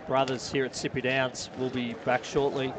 brothers here at Sippy Downs will be back shortly.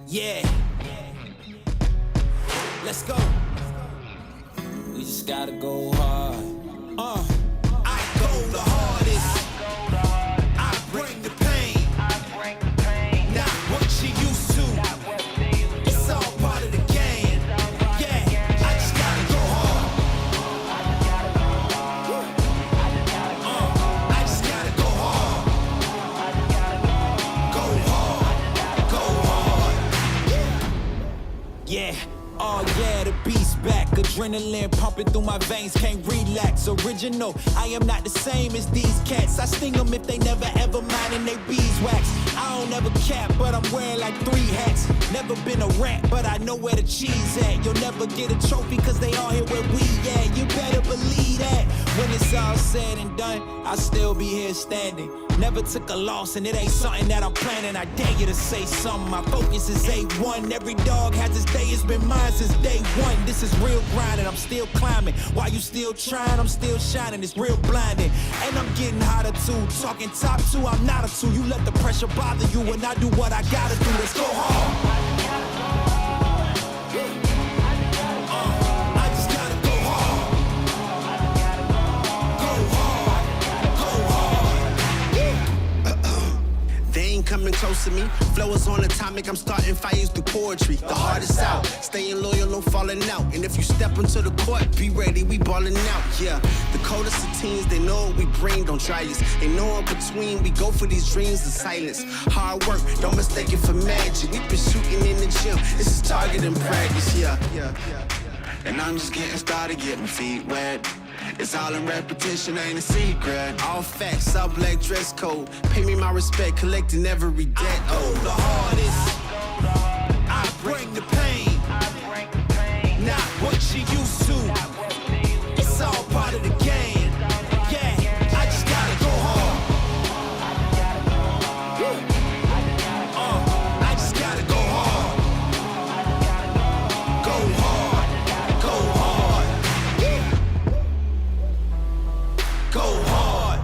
Yeah. Let's go. We just gotta go hard. I go the hardest. I bring the pain. Not what you used to. It's all part of the game. Yeah, I just gotta go hard. I just gotta go hard. Go hard. Go hard. Yeah. Oh yeah, the beast back. Adrenaline pumping through my veins, can't relax. Original, I am not the same as these cats. I sting them if they never ever mind and they beeswax. I don't ever cap, but I'm wearing like 3 hats. Never been a rat, but I know where the cheese at. You'll never get a trophy cause they all here where we at. You better believe that. When it's all said and done, I'll still be here standing. Never took a loss and it ain't something that I'm planning. I dare you to say something, my focus is A1. Every dog has his day, it's been mine since day one. This is real grinding, I'm still climbing. While you still trying, I'm still shining. It's real blinding, and I'm getting hotter too. Talking top 2, I'm not a 2. You let the pressure bother you and I do what I gotta do. Let's go hard. close to me. Flow is on atomic, I'm starting fires through poetry. The heart is out, staying loyal, no falling out. And if you step into the court, be ready, we ballin' out. Yeah, the coldest of teens, they know what we bring, don't try us. Ain't no in between, we go for these dreams in silence. Hard work, don't mistake it for magic. We been shooting in the gym, this is target and practice. Yeah. And I'm just getting started, get my feet wet. It's all in repetition, ain't a secret. All facts, all black dress code. Pay me my respect, collecting every debt. Oh, the hardest. I bring the pain. Not what you used to. It's all part of the game. Yeah, I just gotta go hard. I just gotta go hard. Go hard. Go hard. Go hard.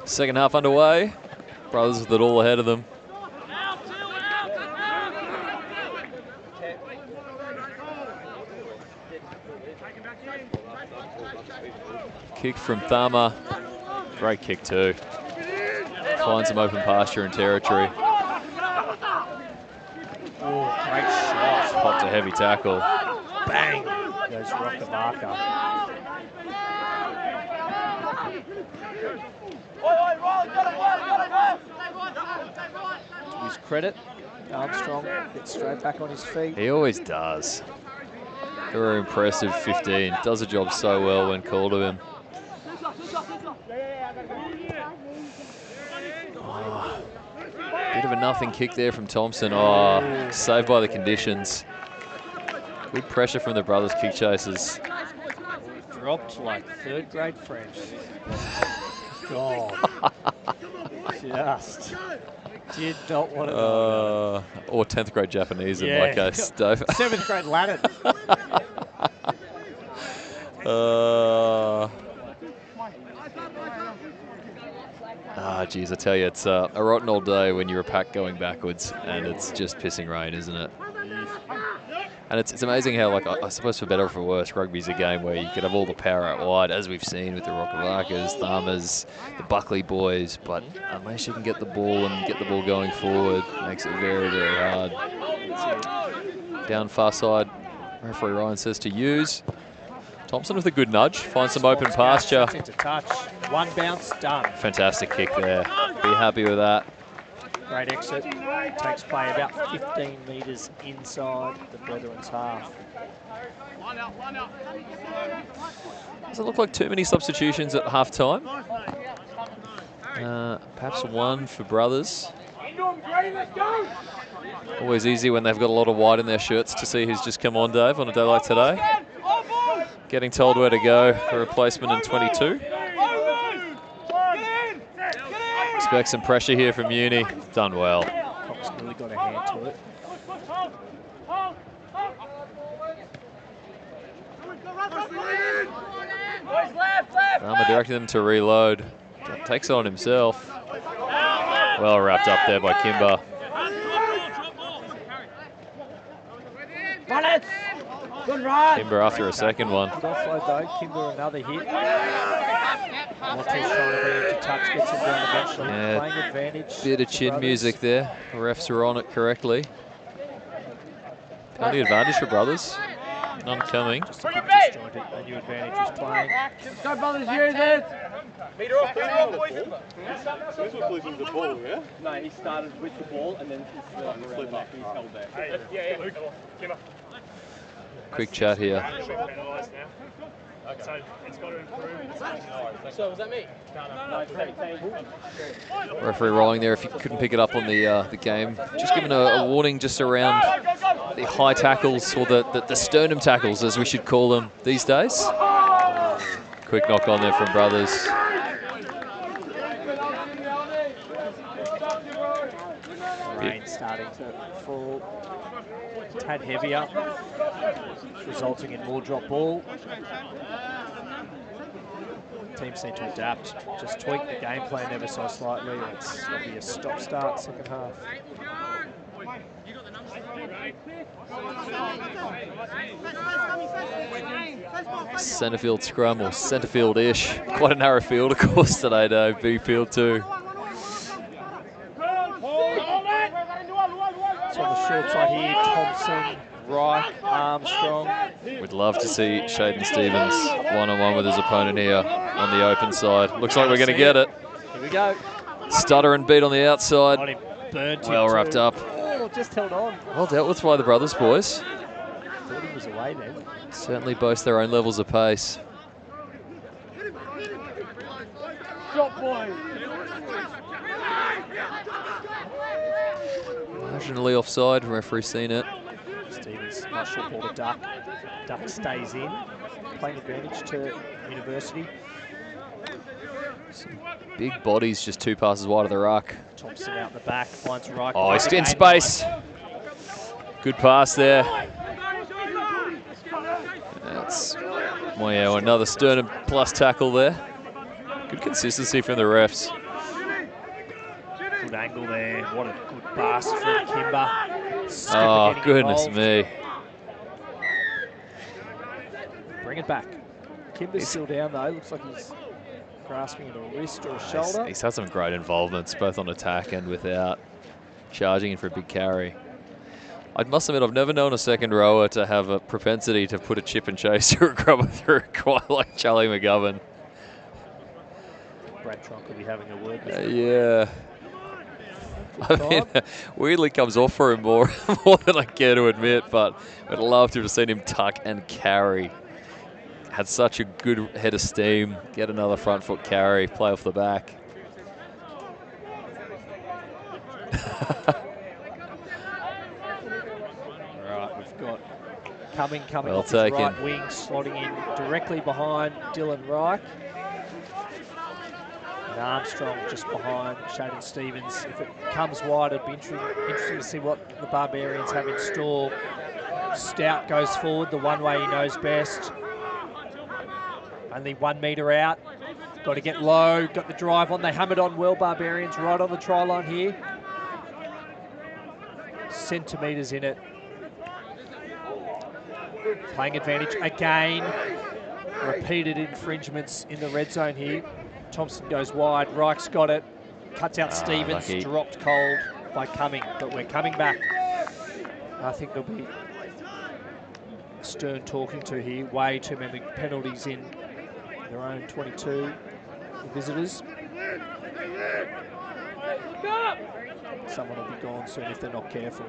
Second half underway. Brothers with it all ahead of them. Kick from Thama. Great kick too. Finds some open pasture and territory. Oh, great shot. Popped a heavy tackle. Bang. Goes Rockabaka. To his credit, Armstrong gets straight back on his feet. He always does. Very impressive 15. Does the job so well when called of him. Oh, bit of a nothing kick there from Thompson. Oh, saved by the conditions. Good pressure from the brothers kick chasers. Dropped like third grade French. God. Just did not want to know. Or 10th grade Japanese in my case, Dave. 7th grade Latin. Geez, I tell you, it's a rotten old day when you're a pack going backwards and it's just pissing rain, isn't it? And it's amazing how, like, I suppose for better or for worse, rugby's a game where you could have all the power out wide, as we've seen with the Rockavakas, Thamas, the Buckley boys, but unless you can get the ball and get the ball going forward, it makes it very, very hard. Down far side, referee Ryan says to use. Thompson with a good nudge, finds some open pasture. Into touch, one bounce, done. Fantastic kick there. Be happy with that. Great exit. Takes play about 15 metres inside the Brethren's half. Doesn't look like too many substitutions at half-time. Perhaps one for Brothers. Always easy when they've got a lot of white in their shirts to see who's just come on, Dave, on a day like today. Getting told where to go for replacement in 22. Expect some pressure here from Uni. Done well. Cox really got a hand to it. Farmer directing them to reload. Takes it on himself. Well wrapped up there by Kimber. Kimber after a second one. Good offload though. Kimber another hit. Monte's trying to bring him to touch, gets him down eventually. Yeah, playing advantage. Bit of chin music there. The refs are on it correctly. Penalty advantage for Brothers. None coming. Just a bit disjointed. A new advantage was playing. Go Brothers, use it! Meter off, So this was losing the ball, yeah? No, he started with the ball and then he's around the neck and he's held there. Quick chat here. So it's got to improve. So was that me? No, Referee rolling there if you couldn't pick it up on the game. Just giving a warning just around the high tackles, or the sternum tackles as we should call them these days. Quick knock on there from Brothers. Rain starting to fall. Tad heavier, resulting in more drop ball. Teams need to adapt, just tweak the game plan ever so slightly. It's going to be a stop-start second half. Centrefield scrum, or centrefield-ish. Quite a narrow field, of course, today, though. B field too. So on the short side here, Thompson, Reich, Armstrong. We'd love to see Shaden Stevens one-on-one with his opponent here on the open side. Looks like we're going to get it. Here we go. Stutter and beat on the outside. Got him, burnt him Well wrapped too. up. Oh, just held on. Well dealt with by the Brothers, boys. Thought he was away then. Certainly boast their own levels of pace. Shot boy! Marginally offside, referee seen it. Stevens, nice short ball to Duck. Duck stays in, playing advantage to University. Some big bodies just 2 passes wide of the ruck. Thompson out the back, finds Reich. Oh, he's in space. Good pass there. That's, well, yeah, another sternum plus tackle there. Good consistency from the refs. Good angle there. What a good pass from Kimber. Skipper Oh, getting goodness involved. me. Bring it back. Kimber's still down though. Looks like he's grasping at a wrist or a shoulder. He's had some great involvements, both on attack and without, charging in for a big carry. I must admit, I've never known a second rower to have a propensity to put a chip and chase or a grubber through quite like Charlie McGovern. Brad Tronk could be having a word with Yeah. I mean, weirdly comes off for him more than I care to admit, but I'd love to have seen him tuck and carry. Had such a good head of steam, get another front foot carry, play off the back. Right, we've got coming Well off his taken. right wing, slotting in directly behind Dylan Reich. And Armstrong just behind Shaden Stevens. If it comes wide, it'd be interesting to see what the Barbarians have in store. Stout goes forward, the one way he knows best. Only 1 metre out. Got to get low, got the drive on. They hammered on well, Barbarians, right on the try line here. Centimetres in it. Playing advantage again. Repeated infringements in the red zone here. Thompson goes wide, Reich's got it. Cuts out Stevens, lucky. dropped cold by Cumming, but we're coming back. I think there'll be stern talking to here. Way too many penalties in their own 22, the visitors. Someone will be gone soon if they're not careful.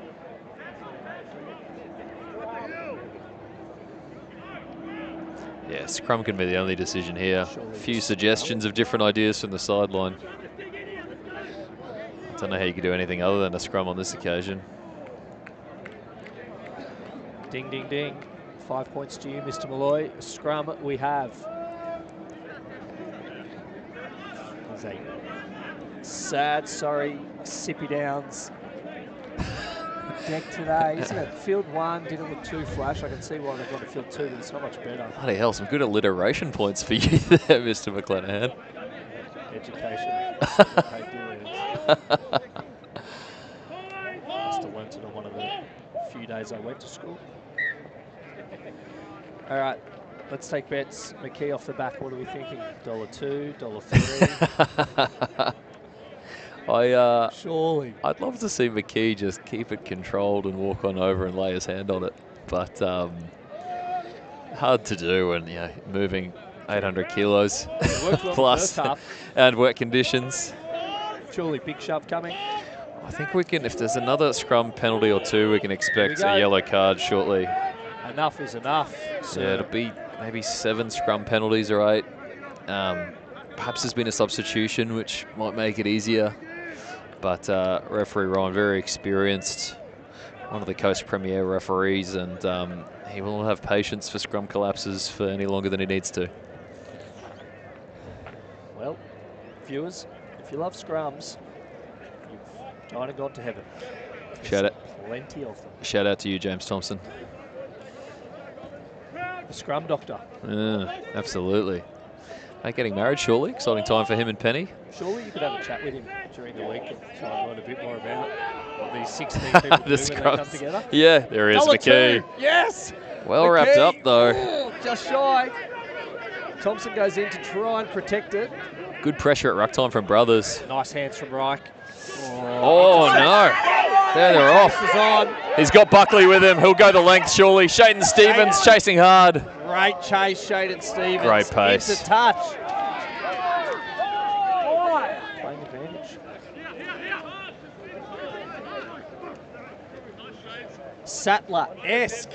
Yeah, scrum can be the only decision here. Surely A few it's suggestions of different ideas from the sideline. I don't know how you could do anything other than a scrum on this occasion. Ding, ding, ding. 5 points to you, Mr. Malloy. Scrum we have. There's a sad, sorry, Sippy Downs deck today, isn't it? Field 1 didn't look too flash. I can see why they've gone to field 2, but it's not much better. Bloody hell, some good alliteration points for you there, Mr. McClanahan. Education. Must have learnt it on one of the few days I went to school. All right, let's take bets. McKee off the back, what are we thinking? $2, $3? Surely. I'd love to see McKee just keep it controlled and walk on over and lay his hand on it, but hard to do when moving 800 kilos plus and wet conditions. Surely big shove coming. I think we can, if there's another scrum penalty or two, we can expect a yellow card shortly. Enough is enough. So yeah, it'll be maybe 7 scrum penalties or 8. Perhaps there's been a substitution, which might make it easier. But referee Ryan, very experienced, one of the Coast Premier referees, and he will not have patience for scrum collapses for any longer than he needs to. Well, viewers, if you love scrums, you've kind of gone to heaven. Plenty of them. Shout out to you, James Thompson. The scrum doctor. Absolutely. Getting married, surely. Exciting time for him and Penny. Surely you could have a chat with him during the week and try and learn a bit more about what these 16 people do when they come together. Yeah, there is McKee. Yes! Well McKee. wrapped up, though. Ooh, just shy. Thompson goes in to try and protect it. Good pressure at ruck time from Brothers. Nice hands from Reich. Oh no. There they're off. He's got Buckley with him. He'll go the length, surely. Shaden Stevens chasing hard. Great chase, Shaden Stevens. Great pace. It's a touch. Playing advantage. Sattler-esque.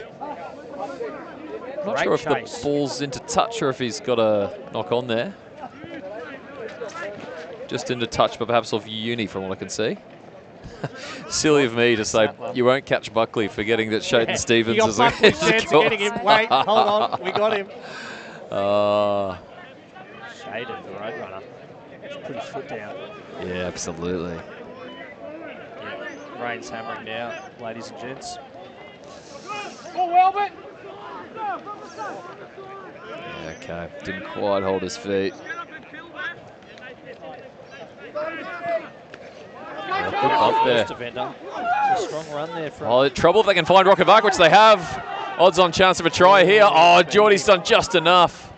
Not sure if the ball's into touch or if he's got a knock on there. Just into touch, but perhaps off Uni from what I can see. Silly of me to say you won't catch Buckley, forgetting that Shaden Stevens is a getting him. Wait, hold on, we got him. Shaden, the road runner. Just put his foot down. Yeah, absolutely. Yeah, rain's hammering now, ladies and gents. Yeah, okay, didn't quite hold his feet. Good bump there. It's a strong run there from. Oh, trouble if they can find Rokovac, which they have. Odds on chance of a try here. Oh, Geordie's done just enough.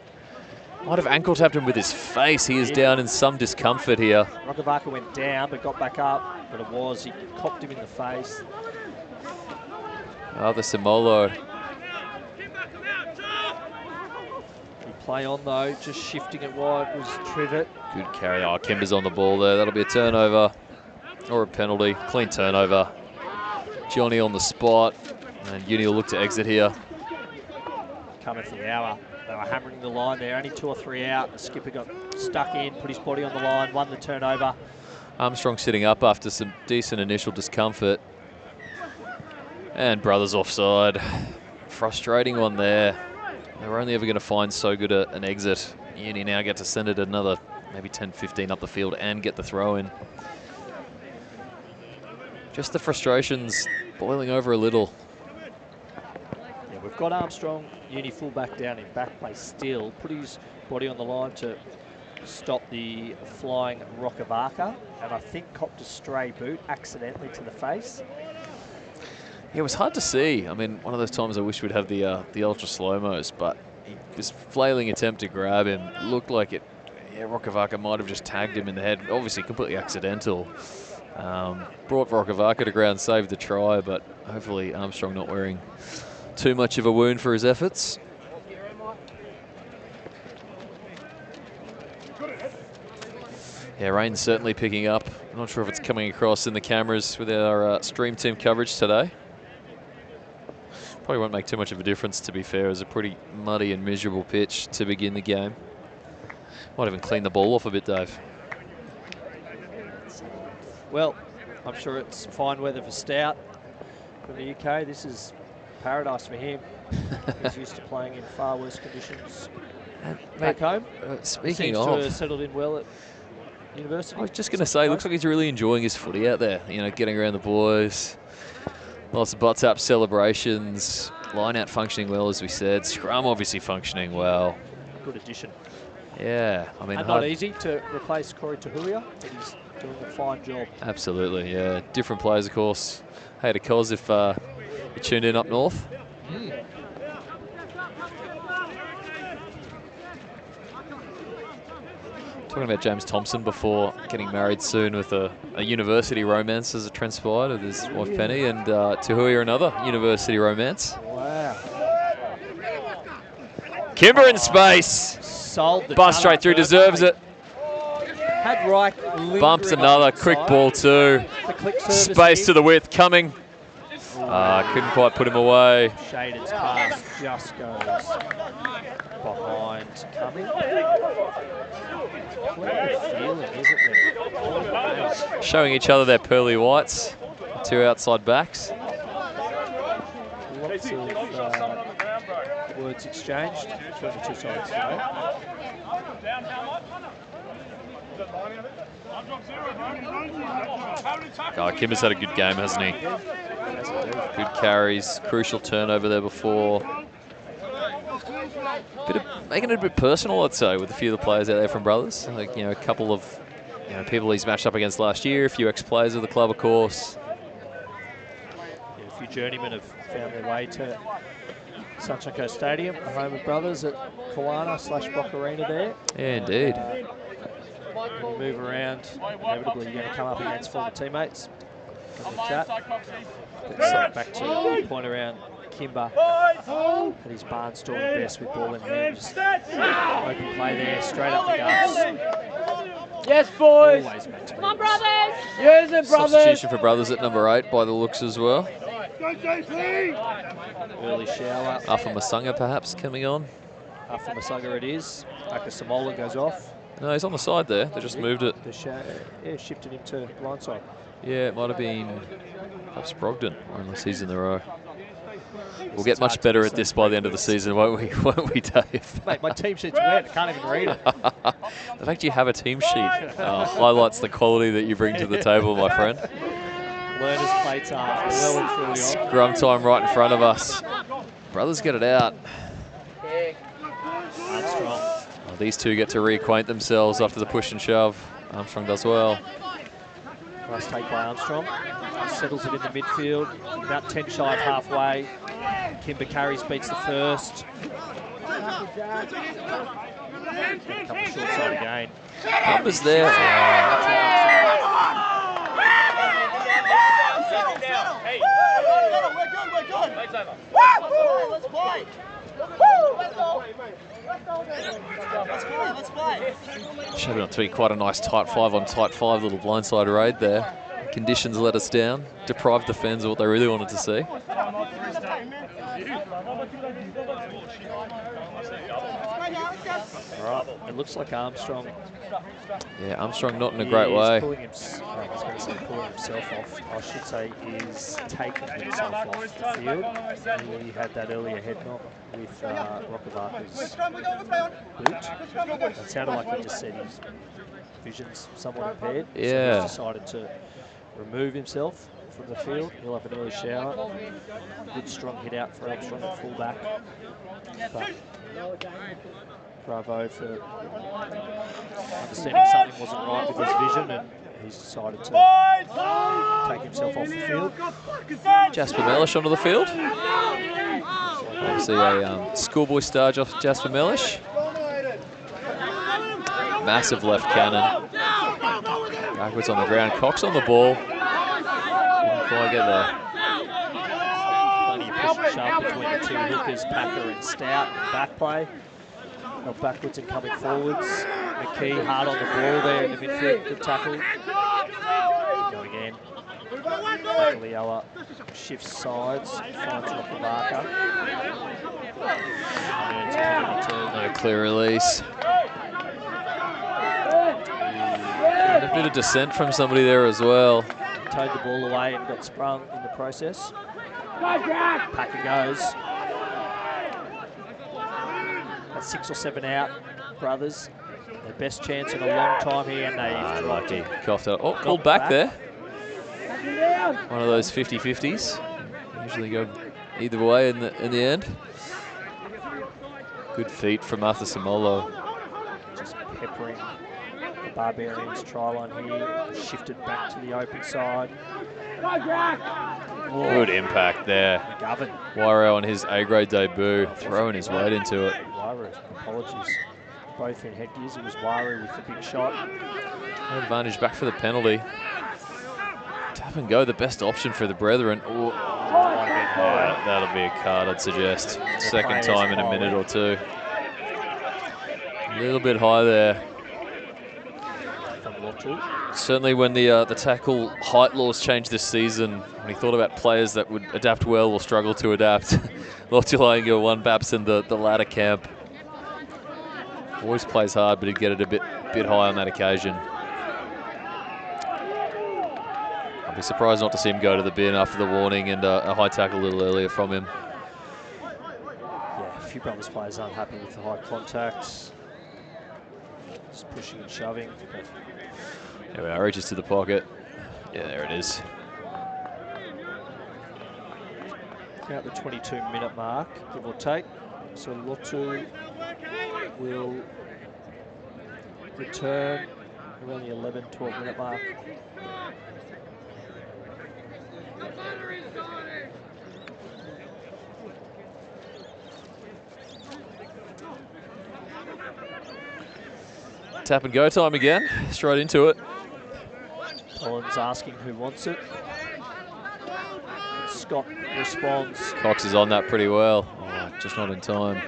Might have ankle tapped him with his face. He is down in some discomfort here. Rokovac went down, but got back up. But he copped him in the face. Oh, the Simolo. Good play on though, just shifting it wide was Trivet. Good carry. Oh, Kimber's on the ball there. That'll be a turnover. Or a penalty. Clean turnover. Johnny on the spot. And Uni will look to exit here. Coming for the hour. They were hammering the line there. Only 2 or 3 out. The skipper got stuck in, put his body on the line, won the turnover. Armstrong sitting up after some decent initial discomfort. And Brothers offside. Frustrating one there. They were only ever going to find so good an exit. Uni now get to send it another maybe 10, 15 up the field and get the throw in. Just the frustrations boiling over a little. Yeah, we've got Armstrong, Uni fullback down in back play still. Put his body on the line to stop the flying Rokovac. And I think copped a stray boot accidentally to the face. It was hard to see. I mean, one of those times I wish we'd have the ultra slow-mos, but this flailing attempt to grab him looked like it. Yeah, Rokovac might have just tagged him in the head. Obviously, completely accidental. Brought Rokovac to ground, saved the try, but hopefully Armstrong not wearing too much of a wound for his efforts. Yeah, rain's certainly picking up. I'm not sure if it's coming across in the cameras with our stream team coverage today. Probably won't make too much of a difference, to be fair. It was a pretty muddy and miserable pitch to begin the game. Might even clean the ball off a bit, Dave. Well, I'm sure it's fine weather for Stout from the UK. This is paradise for him. He's used to playing in far worse conditions back home. Speaking Seems of, to have settled in well at university. I was just going to say, looks like he's really enjoying his footy out there. You know, getting around the boys. Lots of butts up celebrations. Line out functioning well, as we said. Scrum obviously functioning well. Good addition. Yeah, I mean, and not easy to replace Corey Tahuya, but he's doing a fine job. Absolutely, yeah. Different players, of course. Hey to Cos if you tuned in up north. Talking about James Thompson before, getting married soon with a university romance as it transpired with his wife Penny, and Tahuya another university romance. Wow. Kimber in space. Sold the Bust straight through, deserves it. Had Reich Bumps another, quick ball too. Space to the width, coming. Couldn't quite put him away. Shaded's pass just goes behind coming. What a feeling, isn't there? Showing each other their pearly whites. Two outside backs. Lots of words exchanged between the two sides today. Kimber's had a good game, hasn't he? Good carries, crucial turnover there before. Making it a bit personal, I'd say, with a few of the players out there from Brothers. Like, you know, a couple of people he's matched up against last year, a few ex-players of the club, of course. Yeah, a few journeymen have found their way to Sunshine Coast Stadium, the home of Brothers at Kawana/Bock Arena there. Yeah, indeed. When you move around, inevitably you're going to come up against former teammates from the chat. But so back to the point around Kimber at his barnstorming best with ball in hand. Just open play there, straight up the guts. Yes, boys. Always meant to be. Come on, brothers. Yes, and brothers. Substitution for Brothers at number 8 by the looks as well. Early shower. Afa Masunga perhaps coming on. Afa Masunga it is. Aka Samola goes off. No, he's on the side there. They just moved it. Shifted him to blindside. Yeah, it might have been perhaps Brogdon, unless he's in the row. We'll get much better at this by the end of the season, won't we? Won't we, Dave? Mate, my team sheet's wet. I can't even read it. The fact you have a team sheet highlights the quality that you bring to the table, my friend. Learners' plates are well and truly on. Scrum time right in front of us. Brothers get it out. Armstrong. Well, these two get to reacquaint themselves after the push and shove. Armstrong does well. Nice take by Armstrong. Settles it in the midfield. About 10 shy of halfway. Kimber carries, beats the first. Come short side again. Numbers there. Shaping up to be quite a nice tight 5 on tight 5 little blindside raid there. Conditions let us down, deprived the fans of what they really wanted to see. Right, it looks like Armstrong. Yeah, Armstrong not in a great way. Pulling I was going to say pulling himself off. I should say is taking himself off the field. He had that earlier head knock with Rockavaku's boot. It sounded like he just said his vision's somewhat impaired. Yeah. So he's decided to remove himself from the field. He'll have an early shower. Good strong hit out for Armstrong at full back. But bravo for understanding something wasn't right with his vision, and he's decided to take himself off the field. Jasper Mellish onto the field. Obviously a schoolboy star, Jasper Mellish. Massive left cannon. Backwards on the ground. Cox on the ball. Didn't quite get there. Plenty of push and shove between the two hookers, Packer and Stout, in back play. Backwards and coming forwards. McKee hard on the ball there in the midfield. Good tackle. Go again. Bakalioa shifts sides, finds it off the marker. And earns a penalty too. A clear release. And a bit of dissent from somebody there as well. Towed the ball away and got sprung in the process. Packer goes. That's 6 or 7 out, brothers. Their best chance in a long time here, and they've dropped Lucky. it. Coughed out. Oh, pulled back there. One of those 50-50s. Usually go either way in the end. Good feet from Arthur Samolo. Just peppering the Barbarians' try line here. Shifted back to the open side. Good impact there. McGovern. Wairo on his A-grade debut, throwing his weight into it. Wairo, apologies. Both in headgears. It was Wairo with the big shot. Advantage back for the penalty. Tap and go, the best option for the brethren. Ooh. Yeah, that'll be a card, I'd suggest. Second time in a minute or two. A little bit high there. Certainly when the tackle height laws changed this season, when he thought about players that would adapt well or struggle to adapt, Lotulainga won Babson the ladder camp. Always plays hard, but he'd get it a bit high on that occasion. I'd be surprised not to see him go to the bin after the warning and a high tackle a little earlier from him. Yeah, a few Brothers players aren't happy with the high contacts. Just pushing and shoving. There we are, reaches to the pocket. Yeah, there it is. About the 22-minute mark, give or take. So Lotu will return around the 11-12-minute mark. Tap and go time again, straight into it. Collins asking who wants it. Scott responds. Cox is on that pretty well. Oh, just not in time.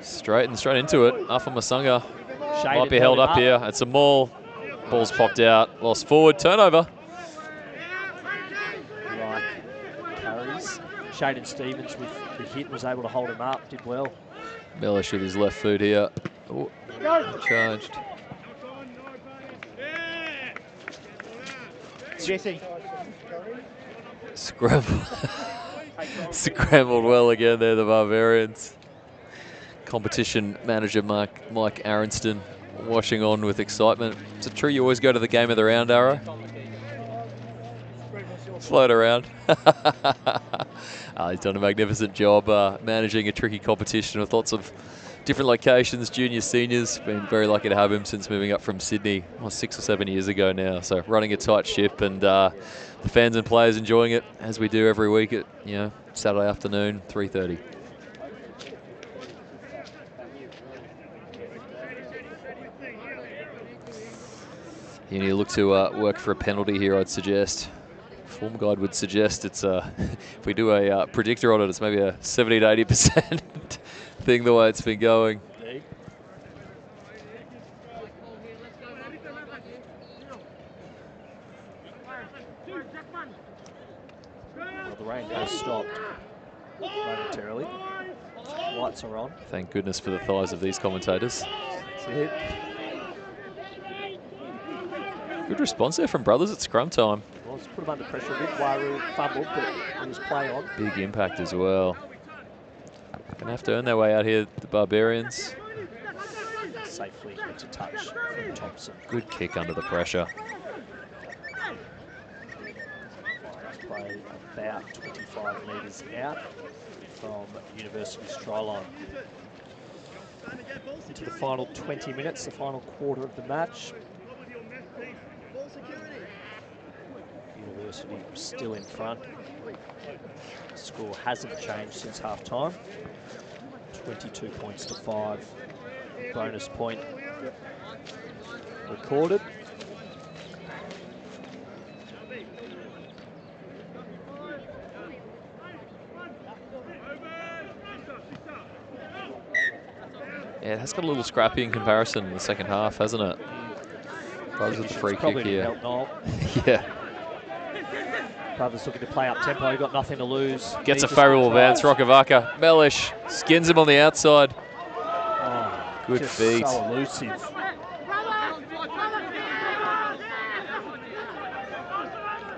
Straight into it. Afa Masanga might be held up here. It's a maul. Ball's popped out. Lost forward. Turnover. Like carries. Shaden Stevens with the hit was able to hold him up. Did well. Mellish with his left foot here. Ooh, charged. Jesse. Scrambled well again there, the Barbarians. Competition manager Mike Aronston washing on with excitement. Is it true you always go to the game of the round, Arrow? Float around. He's done a magnificent job managing a tricky competition with lots of different locations, juniors, seniors. Been very lucky to have him since moving up from Sydney 6 or 7 years ago now. So running a tight ship, and the fans and players enjoying it as we do every week at Saturday afternoon, 3:30. You need to look to work for a penalty here, I'd suggest. Form guide would suggest it's if we do a predictor on it, it's maybe a 70 to 80% thing the way it's been going. Well, the rain has stopped momentarily. Lights are on. Thank goodness for the thighs of these commentators. That's it. Good response there from Brothers at scrum time. Well, it's put him under pressure a bit. Waru fumbled, but it was play on. Big impact as well. Gonna have to earn their way out here, the Barbarians. Safely into touch from Thompson. Good kick under the pressure. Play about 25 metres out from University's try line. Into the final 20 minutes, the final quarter of the match. University still in front. The score hasn't changed since half time. 22 points to 5. Bonus point recorded. Yeah, it has got a little scrappy in comparison in the second half, hasn't it? Brothers with the free kick here. Help Noel. Yeah. Brothers looking to play up tempo. Got nothing to lose. Gets a favourable advance. Rokovaca. Mellish skins him on the outside. Oh, good just feet. So elusive.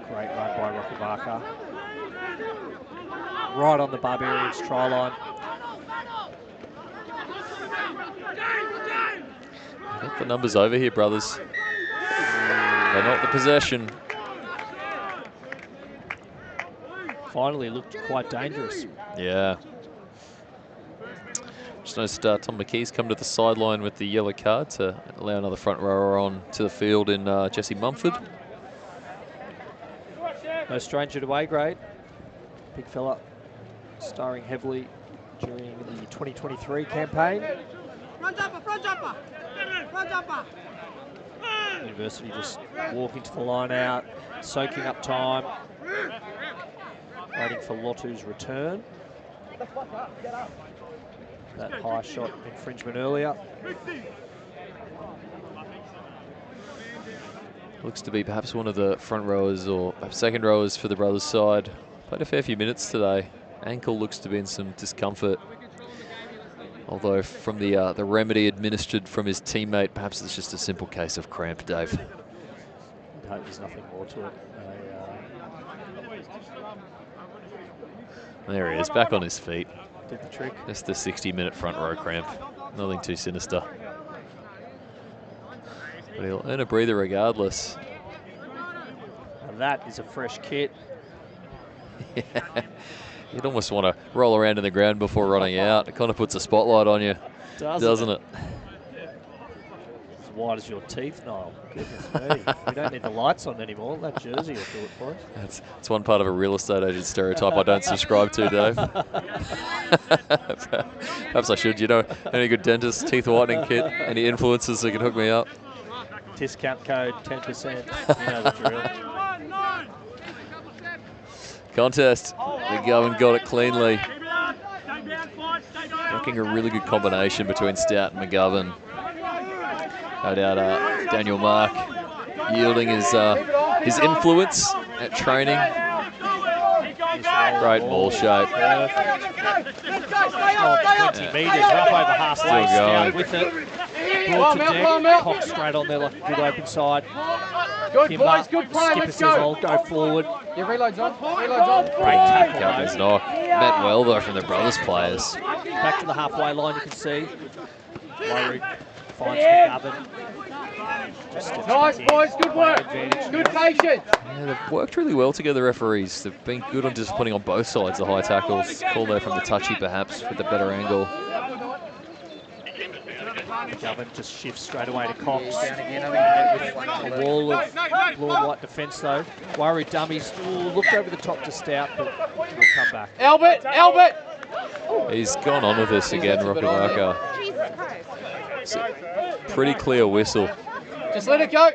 Great run by Rokovaca. Right on the Barbarians try line. Got the numbers over here, brothers. They're not the possession. Finally looked quite dangerous. Yeah. Just noticed Tom McKee's come to the sideline with the yellow card to allow another front rower on to the field in Jesse Mumford. No stranger to A grade. Big fella, starring heavily during the 2023 campaign. Front jumper, front jumper, front jumper. University just walking to the line out, soaking up time, waiting for Lotu's return. That high shot infringement earlier. Looks to be perhaps one of the front rowers or perhaps second rowers for the brothers' side. Played a fair few minutes today. Ankle looks to be in some discomfort. Although from the remedy administered from his teammate, perhaps it's just a simple case of cramp, Dave. No, there's nothing more to it. There he is, back on his feet. Did the trick. Just the 60-minute front row cramp. Nothing too sinister. But he'll earn a breather regardless. Now that is a fresh kit. Yeah. You'd almost want to roll around in the ground before running out. It kind of puts a spotlight on you, doesn't it? As wide as your teeth, Niall. Goodness me. We don't need the lights on anymore. That jersey will do it for us. It's one part of a real estate agent stereotype I don't subscribe to, Dave. Perhaps I should. You know, any good dentist, teeth whitening kit, any influencers that can hook me up? Discount code 10%. You know the drill. Contest. McGovern got it cleanly. Looking a really good combination between Stout and McGovern. No doubt Daniel Mark yielding his influence at training. Great ball shape. 20 metres, up over halfway. Stout with it. Brought to deck, cocked straight on there like a good open side. Good Kimber, boys, good play, skipper let's says, go. I'll go forward. Yeah, reloads on, reloads on. Great tackle. Captain's knock. Met well though from the brothers players. Back to the halfway line, you can see. Wairug finds McGovern. Nice boys, good work. Good patience. Yeah, they've worked really well together, referees. They've been good on disciplining on both sides, the high tackles. Call there from the touchy perhaps with the better angle. McGovern just shifts straight away to Cox. With a wall of blue and white defence though. Wairug dummies. Ooh, looked over the top to Stout, but will come back. Albert, Albert. He's gone on with this again, Rokovaca. Pretty clear whistle. Just let it go.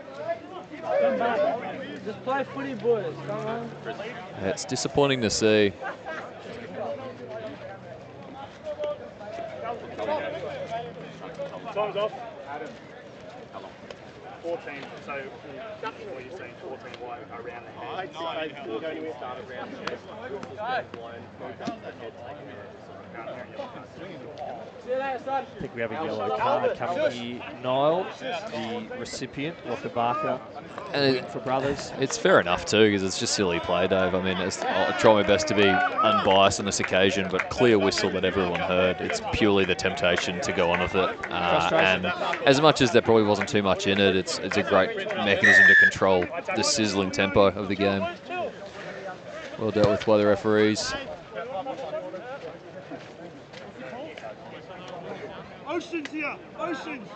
Just play footy, boys. Come on. Yeah, it's disappointing to see. Time's off. Adam. How long? 14. So, what are you saying? 14 wide around the head. I don't start around the chest. I think we have a yellow card coming here. Niall, the recipient, Rokovaca, And for brothers. it's fair enough too, because it's just silly play, Dave. I mean, I'll try my best to be unbiased on this occasion, but clear whistle that everyone heard. It's purely the temptation to go on with it. And as much as there probably wasn't too much in it, it's a great mechanism to control the sizzling tempo of the game. Well dealt with by the referees. Oceans here! Oceans!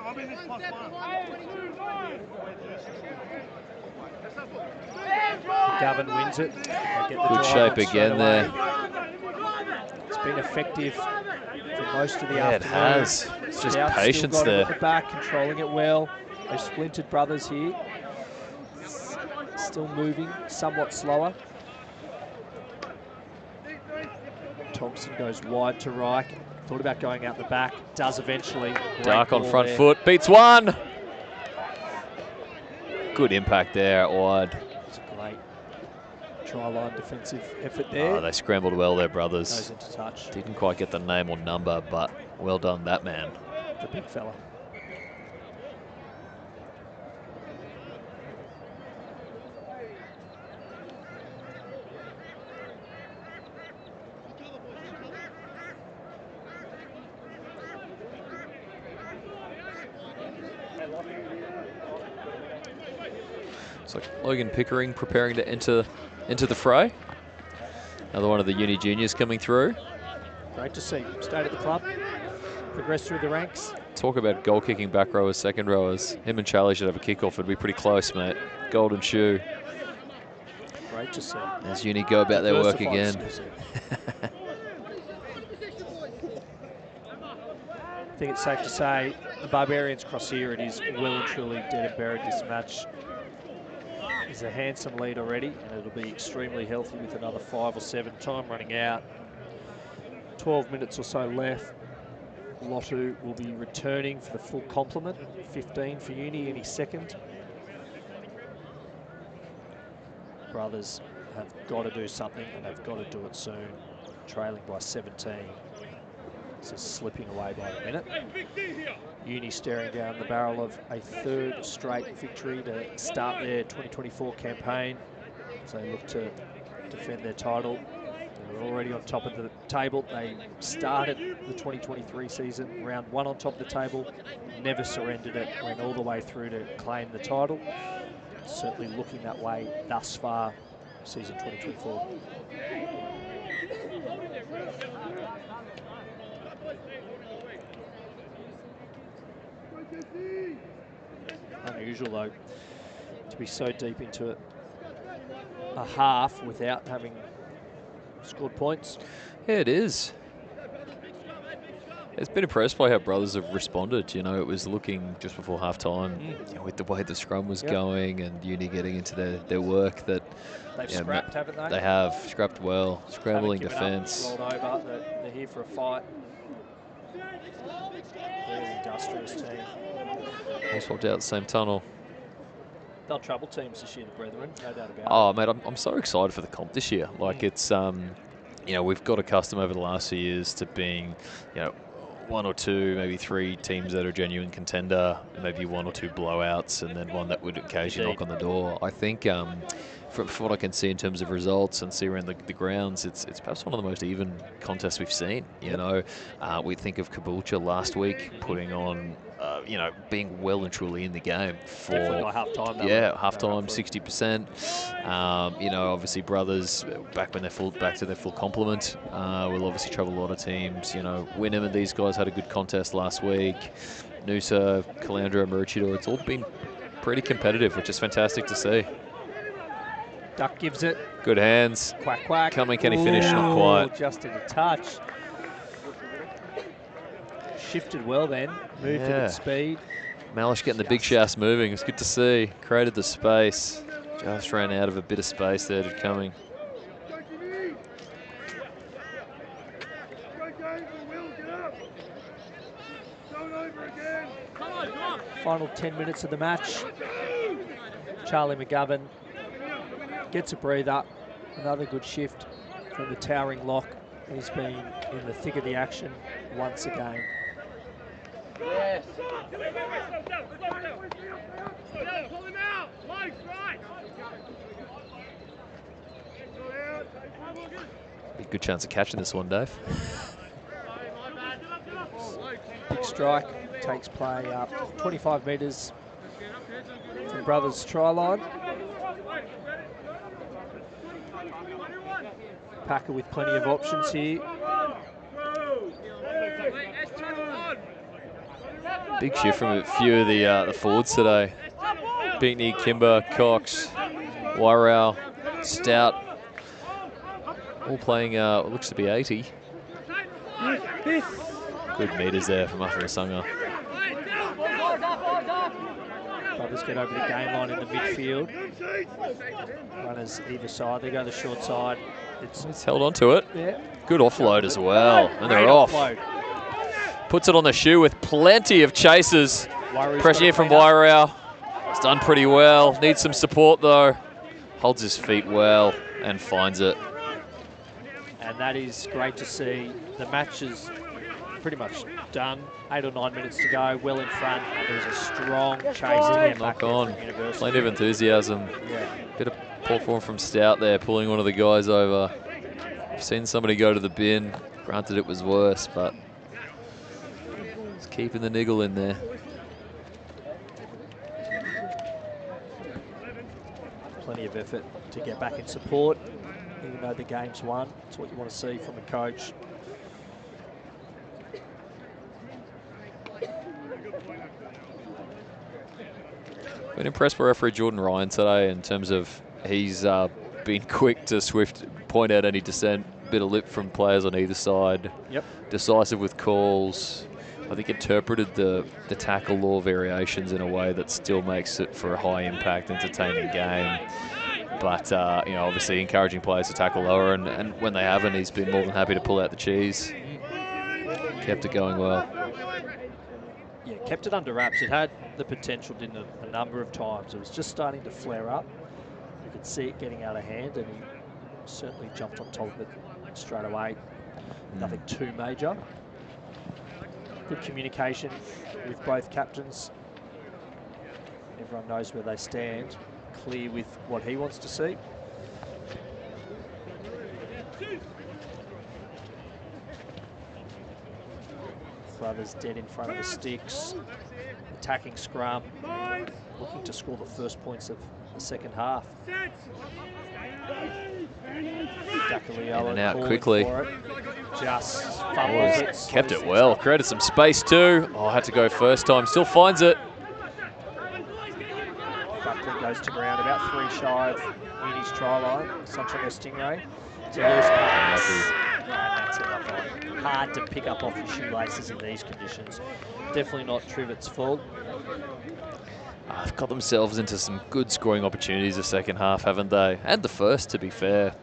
I'm in this plus McGovern wins it. Good shape again there. It's been effective for most of the Yeah, it afternoon. has. It's just Stout's patience still got it there. at the back, controlling it well. They've splintered brothers here. still moving, somewhat slower. Thompson goes wide to Reich. Thought about going out the back. Does eventually. Dark on front there. foot. Beats one. Good impact there out wide. It's a great try line defensive effort there. Oh, they scrambled well there, brothers. Goes into touch. Didn't quite get the name or number, but well done, that man. The big fella. It's like Logan Pickering preparing to enter the fray. Another one of the uni juniors coming through. Great to see. Stayed at the club. Progressed through the ranks. Talk about goal kicking back rowers, second rowers. Him and Charlie should have a kickoff. It'd be pretty close, mate. Golden shoe. Great to see. As uni go about their work again. I think it's safe to say the Barbarians cross here. It is well and truly dead and buried. This match is a handsome lead already, and it'll be extremely healthy with another 5 or 7. Time running out. 12 minutes or so left. Lotto will be returning for the full complement. 15 for uni any second. Brothers have got to do something, and they've got to do it soon. Trailing by 17. This is slipping away by the minute. Uni staring down the barrel of a 3rd straight victory to start their 2024 campaign. So they look to defend their title. They're already on top of the table. They started the 2023 season round 1 on top of the table. Never surrendered it. Went all the way through to claim the title. Certainly looking that way thus far, season 2024. Unusual though to be so deep into a half without having scored points. Yeah, it is. It's been impressed by how brothers have responded. You know, it was looking just before half-time, you know, with the way the scrum was going and uni getting into their work that they've scrapped, haven't they? They have scrapped well, scrambling defence. Rolled over. They're here for a fight. Very industrious team. They swapped out the same tunnel. They'll trouble teams this year, the Brethren, no doubt about it. Oh, mate, I'm so excited for the comp this year. Like, it's, you know, we've got accustomed over the last few years to being, you know, 1 or 2, maybe 3 teams that are a genuine contender, maybe 1 or 2 blowouts, and then one that would occasionally knock on the door. I think from what I can see in terms of results and see around the grounds, it's perhaps one of the most even contests we've seen. You know, we think of Caboolture last week putting on, you know, being well and truly in the game for half-time. Half-time, 60%. You know, obviously brothers back to their full complement. We'll obviously travel a lot of teams. You know, Wynnum and these guys had a good contest last week. Noosa, Caloundra, Maroochydore. It's all been pretty competitive, which is fantastic to see. Duck gives it. Good hands. Quack, quack. Coming, can he finish? Not quite. Just in a touch. Shifted well then. Moved at speed. Malish getting the big shafts moving. It's good to see. Created the space. Just ran out of a bit of space there to coming. Final 10 minutes of the match. Charlie McGovern gets a breather. Another good shift from the towering lock. He's been in the thick of the action once again. Yes. Be a good chance of catching this one, Dave. Big strike takes play up 25 metres from Brothers' try line. Packer with plenty of options here. Big shift from a few of the forwards today. Beatney, Kimber, Cox, Wairau, Stout, all playing what looks to be 80. Good meters there from Afarasunga. Brothers get over the game line in the midfield. Runners either side. They go the short side. He's held on to it. Yeah. Good offload as well. And they're Great off. offload. Puts it on the shoe with plenty of chasers. Wairu's Pressure got here a from clean up. Wairau. It's done pretty well. Needs some support though. Holds his feet well and finds it. And that is great to see. The match is pretty much done. 8 or 9 minutes to go, well in front. And there's a strong chase to get back Knock on. there from University. Plenty of enthusiasm. Yeah. Bit of poor form from Stout there, pulling one of the guys over. I've seen somebody go to the bin. Granted, it was worse, but it's keeping the niggle in there. Plenty of effort to get back in support, even though the game's won. It's what you want to see from a coach. Been impressed by referee Jordan Ryan today in terms of he's been quick to swift point out any dissent, bit of lip from players on either side. Yep. Decisive with calls. I think interpreted the tackle law variations in a way that still makes it for a high impact, entertaining game. But you know, obviously encouraging players to tackle lower, and when they haven't, he's been more than happy to pull out the cheese. Kept it going well. Yeah, kept it under wraps. It had the potential, didn't it, a number of times. It was just starting to flare up. You could see it getting out of hand, and he certainly jumped on top of it straight away. Nothing too major. Good communication with both captains. Everyone knows where they stand. Clear with what he wants to see. Brothers dead in front of the sticks. Attacking scrum. Looking to score the first points of the second half. In and out quickly. Just fumbles it. Kept it well. Created some space too. Oh, had to go first time. Still finds it. Buckley goes to ground about 3 shy of Uni's try line. Sunshine Stingray. It's a loose pass. And that's enough on. Hard to pick up off your shoelaces in these conditions. Definitely not Trivett's fault. They've got themselves into some good scoring opportunities the second half, haven't they? And the first, to be fair.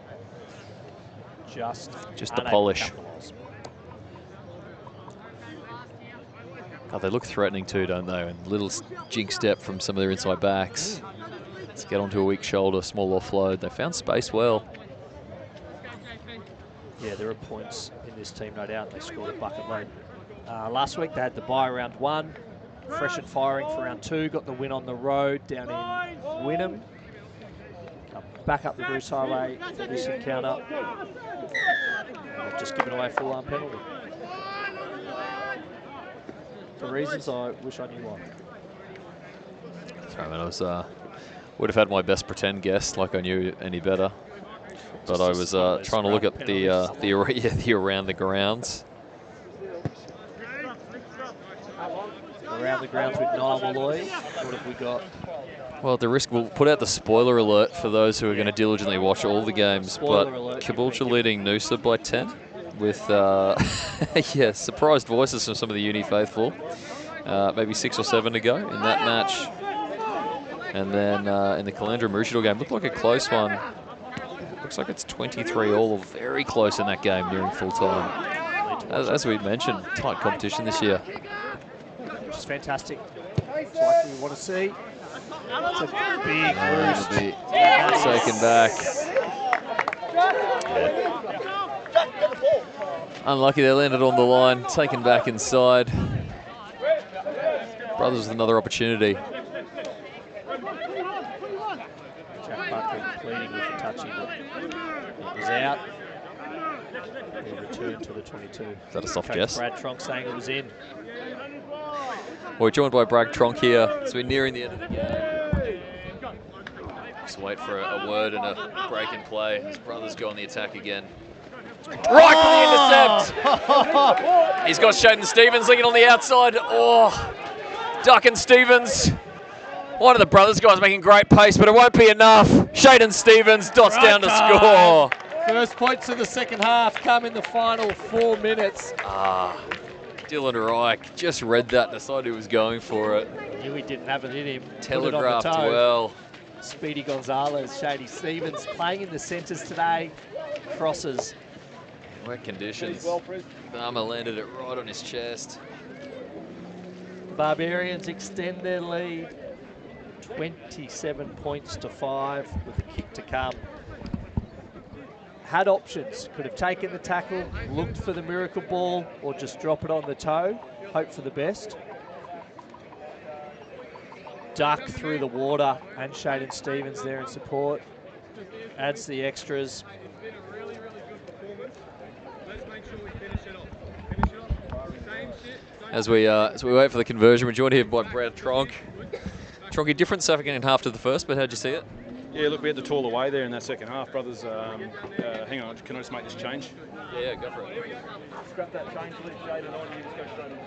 Just the polish. God, they look threatening too, don't they? And little jink step from some of their inside backs. Let's get onto a weak shoulder, small offload. They found space well. Yeah, there are points in this team, no doubt. They scored a bucket load. Last week they had the bye round 1. Fresh and firing for round 2. Got the win on the road down in Wynnum. Back up the Bruce Highway for this encounter. They've just given away a full-arm penalty. For reasons I wish I knew why. Sorry, man, I was would have had my best pretend guess, like I knew any better. But I was trying to look at the around the grounds. Around the grounds with Niall Malloy. What have we got? Well, at the risk, we'll put out the spoiler alert for those who are going to diligently watch all the games. Spoiler but alert, Caboolture leading Noosa by 10 with, yeah, surprised voices from some of the Uni faithful. Maybe 6 or 7 to go in that match. And then in the Calandra-Maroochydore game, looked like a close one. Looks like it's 23 all, very close in that game nearing full time. As we mentioned, tight competition this year. Which is fantastic. It's like we want to see. It's a big boost. Taken back. Unlucky they landed on the line, taken back inside. Brothers with another opportunity. Jack Buckley pleading with the touching, but it was out. He returned to the 22. Is that a soft Coach guess? Brad Tronk saying it was in. We're joined by Brad Tronk here, so we're nearing the end of the game. Just wait for a word and a break in play. His brothers go on the attack again. Right for the intercept. He's got Shaden Stevens linking on the outside. Oh, Duck and Stevens. One of the brothers guys making great pace, but it won't be enough. Shaden Stevens dots down to score. First points of the second half come in the final 4 minutes. Dylan Reich just read that, decided he was going for it. Knew he didn't have it in him. Telegraphed Put it on the toe. well. Speedy Gonzalez, Shady Stevens playing in the centres today. Crosses. Wet conditions. Dharma landed it right on his chest. The Barbarians extend their lead. 27 points to 5 with a kick to come. Had options. Could have taken the tackle, looked for the miracle ball, or just drop it on the toe. Hope for the best. Duck through the water, and Shaden Stevens there in support. Adds the extras. As we wait for the conversion, we're joined here by Brad Tronk. Tronky, different second half to the first, but how'd you see it? Yeah, look, we had to toil away there in that second half, brothers. Hang on, can I just make this change? Yeah, go for it. Scrap that change, leave Shaden on, you just go straight on the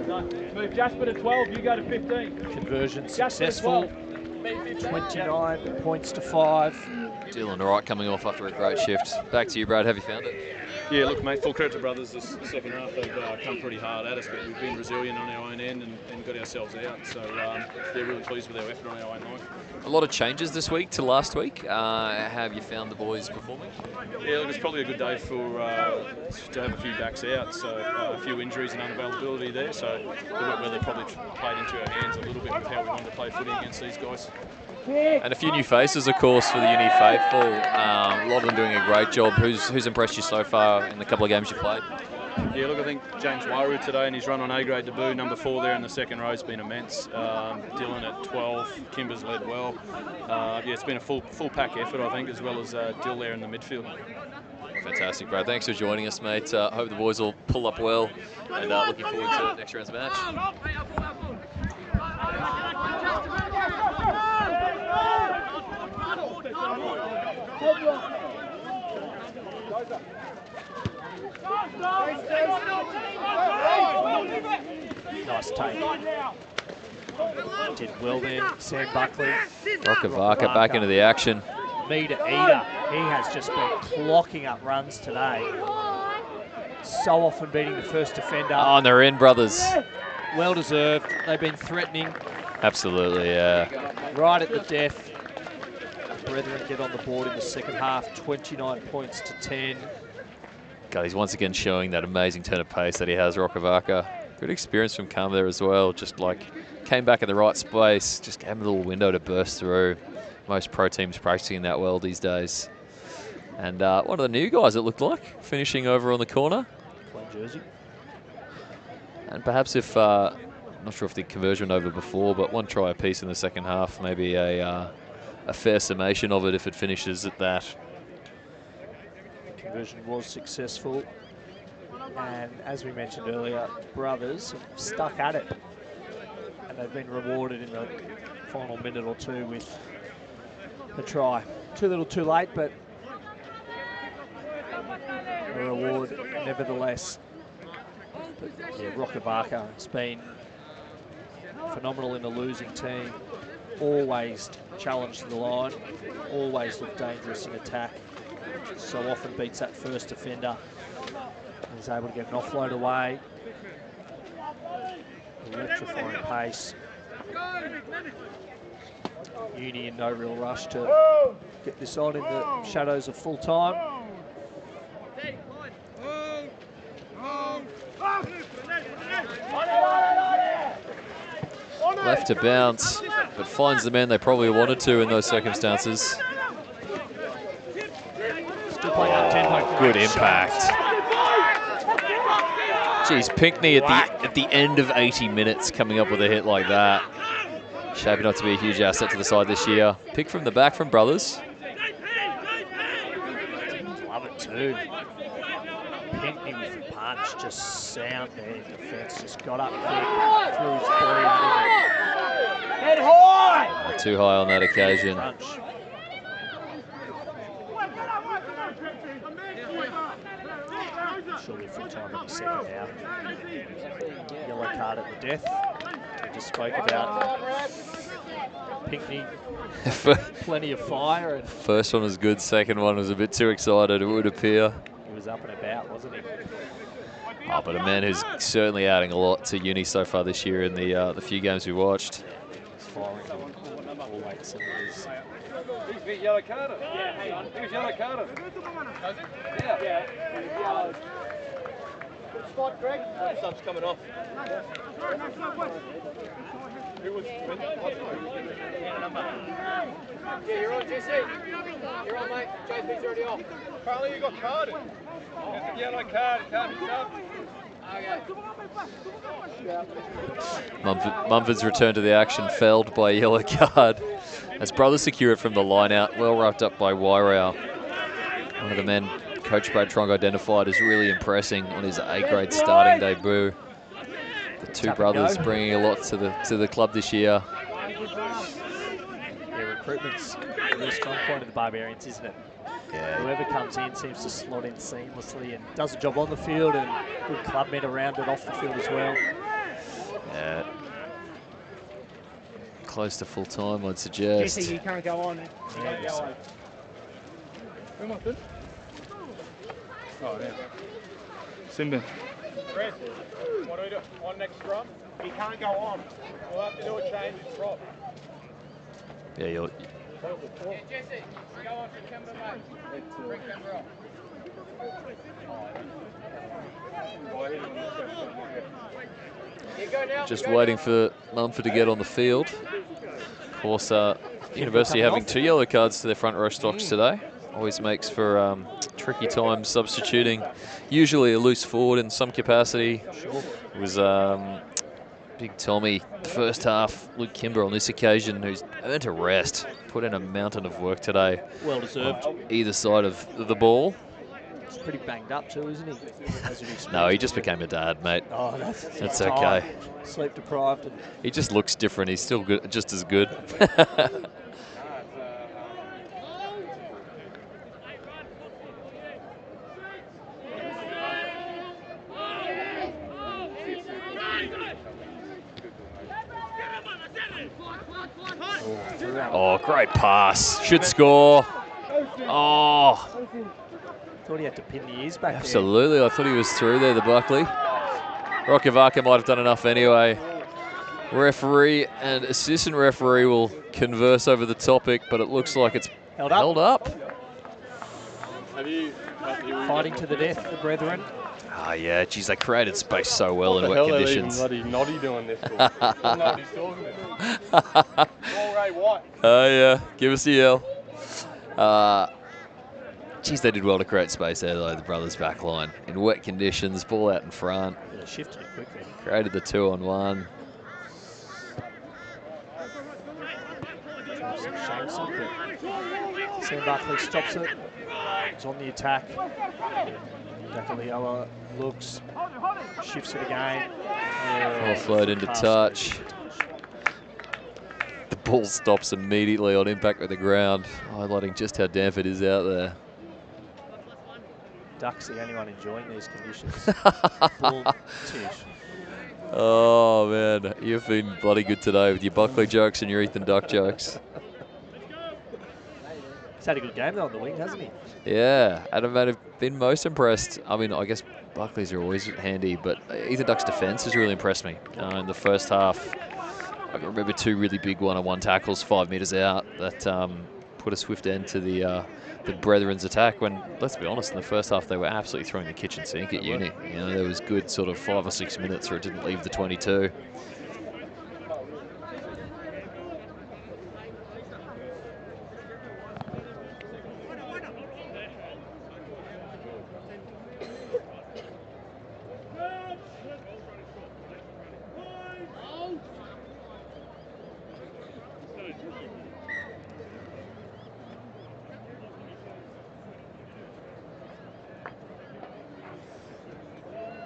12, move Jasper to 12, you go to 15. Conversion successful. 29 points to 5. Dylan Wright coming off after a great shift. Back to you, Brad. Have you found it? Yeah, look, mate, full credit to brothers. This second half, they've come pretty hard at us, but we've been resilient on our own end and got ourselves out. So they're really pleased with our effort on our own line. A lot of changes this week to last week. How have you found the boys performing? Yeah, look, it's probably a good day for to have a few backs out. So a few injuries and unavailability there. So the wet weather probably played into our hands a little bit with how we wanted to play footy against these guys. And a few new faces, of course, for the Uni faithful. A lot of them doing a great job. Who's impressed you so far in the couple of games you played? Yeah, look, I think James Waru today and his run on A-grade debut, number 4 there in the second row, has been immense. Dylan at 12, Kimber's led well. Yeah, it's been a full pack effort, I think, as well as Dill there in the midfield. Fantastic, Brad. Thanks for joining us, mate. Hope the boys will pull up well, and looking forward to next round's match. Nice take. Did well then, Sam Buckley. Rokavaka back into the action. Meter eater. He has just been clocking up runs today. So often beating the first defender. Oh, and they're in, brothers. Well deserved. They've been threatening. Absolutely, yeah. Right at the death. Brethren get on the board in the second half. 29 points to 10. God, he's once again showing that amazing turn of pace that he has, Rokavaka. Good experience from Karma there as well. Just like came back at the right space. Just gave him a little window to burst through. Most pro teams practicing that well these days. And one of the new guys, it looked like, finishing over on the corner. Plain jersey. And perhaps if, not sure if the conversion went over before, but one try apiece in the second half, maybe a fair summation of it if it finishes at that. Conversion was successful. And as we mentioned earlier, brothers have stuck at it. And they've been rewarded in the final minute or two with the try. Too little too late, but a reward nevertheless. But yeah, Rokavaka has been phenomenal in a losing team. Always challenged the line, always looked dangerous in attack. So often beats that first defender. He's able to get an offload away. Electrifying pace. Uni in no real rush to get this on in the shadows of full time. Left to bounce, but finds the man they probably wanted to in those circumstances. Oh, good impact. Geez, Pinckney at the end of 80 minutes coming up with a hit like that. Shaping up to be a huge asset to the side this year. Pick from the back from brothers. Love it too. Pinckney with the punch, just sound there in defence. Just got up quick, through his body. Head high! Too high on that occasion. Punch. Surely full time in the second now. Yellow card at the death. We just spoke about Pinckney. Plenty of fire. And first one was good, second one was a bit too excited, it would appear. he was up and about, wasn't he? Oh, but a man who's certainly adding a lot to uni so far this year in the few games we watched. He's firing all the way to cylinders. He's been yellow carded. Yeah, hang on. He was yellow carded. Does it? Yeah. Good spot, Greg. Sun's coming off. Who was? Yeah, you're on, Jesse. You're on, mate. JP's already off. Carly, you got carded. There's a yellow card. Can't be subbed. Mumford's return to the action felled by a yellow card as brothers secure it from the line out. Well wrapped up by Wairau. One of the men Coach Brad Tronk identified as really impressing on his A-grade starting debut. The two brothers bringing a lot to the club this year. Yeah, recruitment's a really strong point of the Barbarians, isn't it? Yeah. Whoever comes in seems to slot in seamlessly and does a job on the field, and good club men around it off the field as well. Yeah. Close to full time, I'd suggest. Jesse, you can't go on. Who am I good? Oh, yeah. Simba. Chris, what do we do? On next scrum? He can't go on. We'll have to do a change in prop. Yeah, Yeah, Jesse, go on for Kimber, mate. Bring Kimber off. just waiting for Mumford to get on the field. Of course, University having 2 yellow cards to their front row stocks today. Always makes for tricky times substituting. Usually a loose forward in some capacity. It was Big Tommy, first half. Luke Kimber on this occasion, who's earned a rest. Put in a mountain of work today. Well deserved. Either side of the ball. He's pretty banged up too, isn't he? No, he just became a dad, mate. Oh, that's okay. Sleep deprived. And he just looks different. He's still good, just as good. Oh, great pass. Should score. Oh. Thought he had to pin the ears back. Absolutely. There. I thought he was through there, the Buckley. Rokavaka might have done enough anyway. Referee and assistant referee will converse over the topic, but it looks like it's held up. Fighting to the death, the brethren. Oh, yeah. Geez, they created space so well in wet conditions. What the hell are they even bloody Noddy doing this for? What he's talking about? Oh, yeah. Give us a yell. Geez, they did well to create space there, though, the brothers' back line. In wet conditions, ball out in front. Yeah, shifted it quickly. Created the 2-on-1. Sam Buckley stops it. He's on the attack. Dakaliela looks, shifts it again. Offload into touch. The ball stops immediately on impact with the ground, highlighting just how damp it is out there. Duck's the only one enjoying these conditions. Oh, man. You've been bloody good today with your Buckley jokes and your Ethan Duck jokes. He's had a good game, though, on the wing, hasn't he? Yeah. Adam might have been most impressed. I mean, I guess Buckley's are always handy, but Ethan Duck's defence has really impressed me. In the first half, I remember 2 really big one-on-one tackles 5 metres out that put a swift end to the Brethren's attack when, let's be honest, in the first half they were absolutely throwing the kitchen sink at Uni. You know, there was good sort of 5 or 6 minutes where it didn't leave the 22.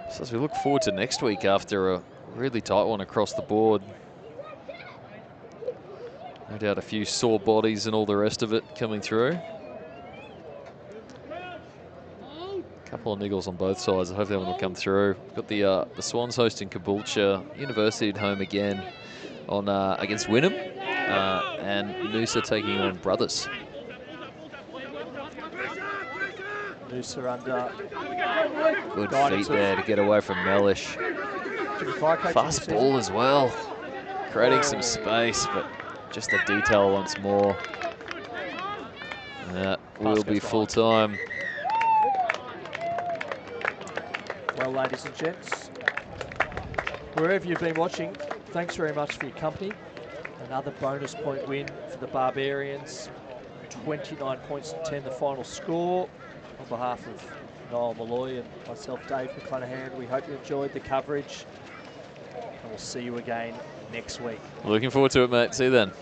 So as we look forward to next week after a really tight one across the board. No doubt a few sore bodies and all the rest of it coming through. A couple of niggles on both sides. I hope that one will come through. Got the Swans hosting Caboolture, University at home again on against Wynnum, and Noosa taking on Brothers. Noosa under. Good guidance feet there to get away from Mellish. Fast ball as well. Creating some space, but just the detail once more. That will be full time. Well, ladies and gents, wherever you've been watching, thanks very much for your company. Another bonus point win for the Barbarians. 29 points to 10, the final score. On behalf of Noel Malloy and myself, Dave McClanahan, we hope you enjoyed the coverage. And we'll see you again next week. Looking forward to it, mate. See you then.